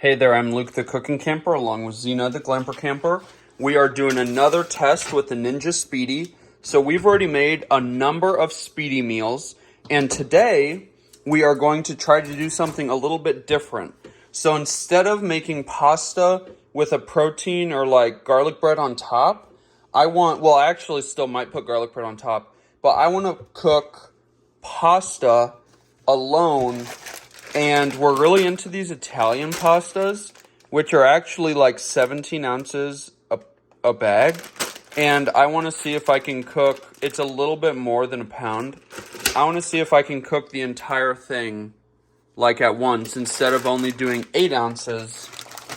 Hey there, I'm Luke the Cooking Camper along with Zena the Glamper Camper. We are doing another test with the Ninja Speedi. So we've already made a number of Speedi meals, and today we are going to try to do something a little bit different. So instead of making pasta with a protein or like garlic bread on top, I actually still might put garlic bread on top, but I want to cook pasta alone. And we're really into these Italian pastas, which are actually like 17 ounces a bag. And I want to see if I can cook, it's a little bit more than a pound. I want to see if I can cook the entire thing like at once instead of only doing 8 ounces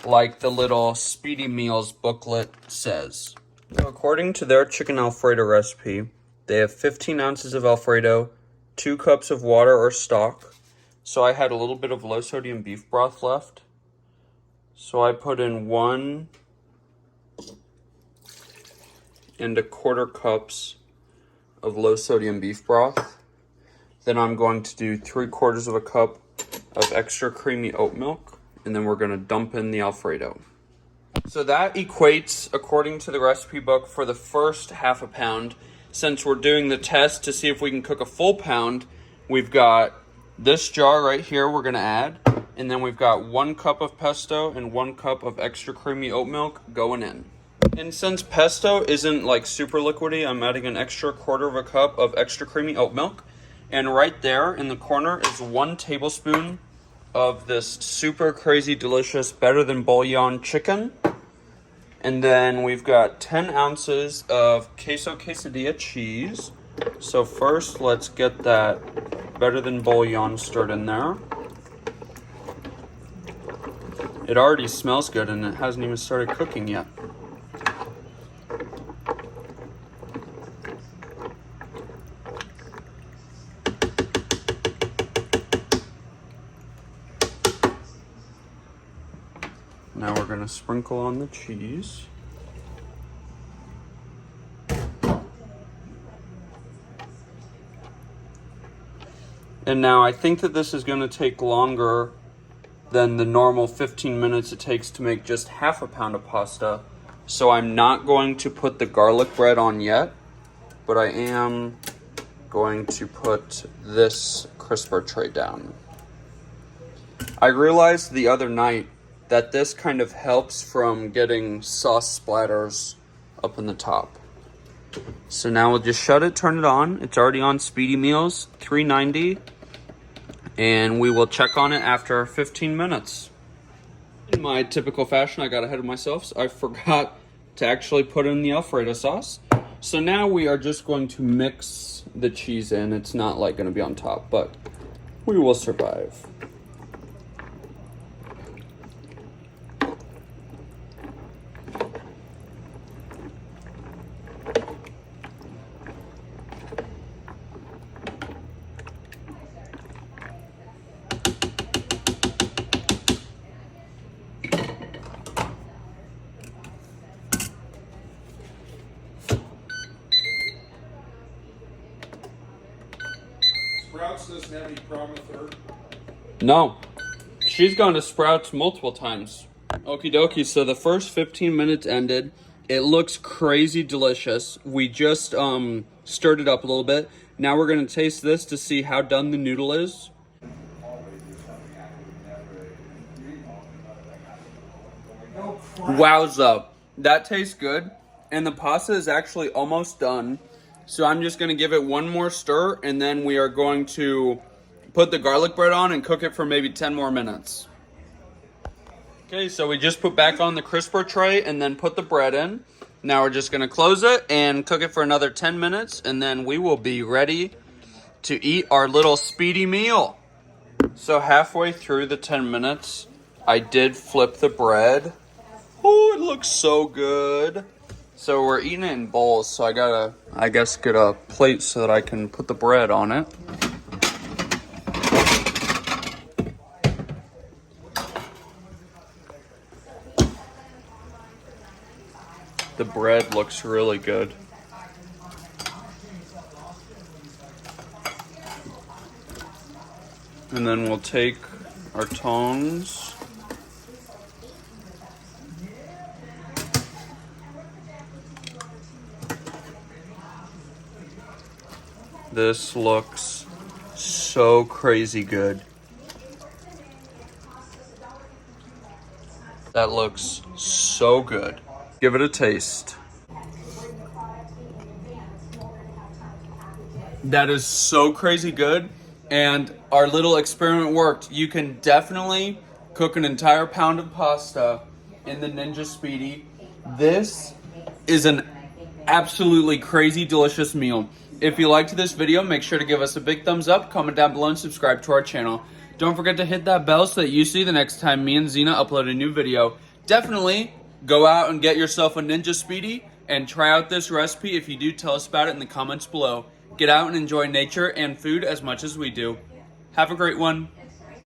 like the little Speedi Meals booklet says. So according to their chicken Alfredo recipe, they have 15 ounces of Alfredo, 2 cups of water or stock. So I had a little bit of low sodium beef broth left. So I put in 1 1/4 cups of low sodium beef broth. Then I'm going to do 3/4 cup of extra creamy oat milk. And then we're going to dump in the Alfredo. So that equates, according to the recipe book, for the first half a pound. Since we're doing the test to see if we can cook a full pound, we've got this jar right here we're going to add, and then we've got 1 cup of pesto and 1 cup of extra creamy oat milk going in. And since pesto isn't like super liquidy, I'm adding an extra 1/4 cup of extra creamy oat milk. And right there in the corner is 1 tablespoon of this super crazy delicious better than bullion chicken. And then we've got 10 ounces of queso quesadilla cheese. So first let's get that better than bullion stirred in there. It already smells good and it hasn't even started cooking yet. Now we're going to sprinkle on the cheese. And now I think that this is going to take longer than the normal 15 minutes it takes to make just half a pound of pasta. So I'm not going to put the garlic bread on yet, but I am going to put this crisper tray down. I realized the other night that this kind of helps from getting sauce splatters up in the top. So now we'll just shut it, turn it on. It's already on Speedi Meals, $3.90. And we will check on it after 15 minutes. In my typical fashion, I got ahead of myself. So I forgot to actually put in the Alfredo sauce. So now we are just going to mix the cheese in. It's not like going to be on top, but we will survive. Sprouts doesn't have any problem with her? No. She's gone to Sprouts multiple times. Okie dokie, so the first 15 minutes ended. It looks crazy delicious. We just stirred it up a little bit. Now we're going to taste this to see how done the noodle is. Wowza. That tastes good. And the pasta is actually almost done. So I'm just going to give it one more stir, and then we are going to put the garlic bread on and cook it for maybe 10 more minutes. Okay, so we just put back on the crisper tray and then put the bread in. Now we're just going to close it and cook it for another 10 minutes, and then we will be ready to eat our little Speedi meal. So halfway through the 10 minutes, I did flip the bread. Oh, it looks so good. So we're eating it in bowls, so I gotta, I guess, get a plate so that I can put the bread on it. The bread looks really good. And then we'll take our tongs This looks so crazy good. That looks so good. Give it a taste. That is so crazy good, and our little experiment worked. You can definitely cook an entire pound of pasta in the Ninja Speedi. This is an absolutely crazy delicious meal. If you liked this video, make sure to give us a big thumbs up, comment down below, and subscribe to our channel. Don't forget to hit that bell so that you see the next time me and Zena upload a new video. Definitely go out and get yourself a Ninja Speedi and try out this recipe. If you do, tell us about it in the comments below. Get out and enjoy nature and food as much as we do. Have a great one.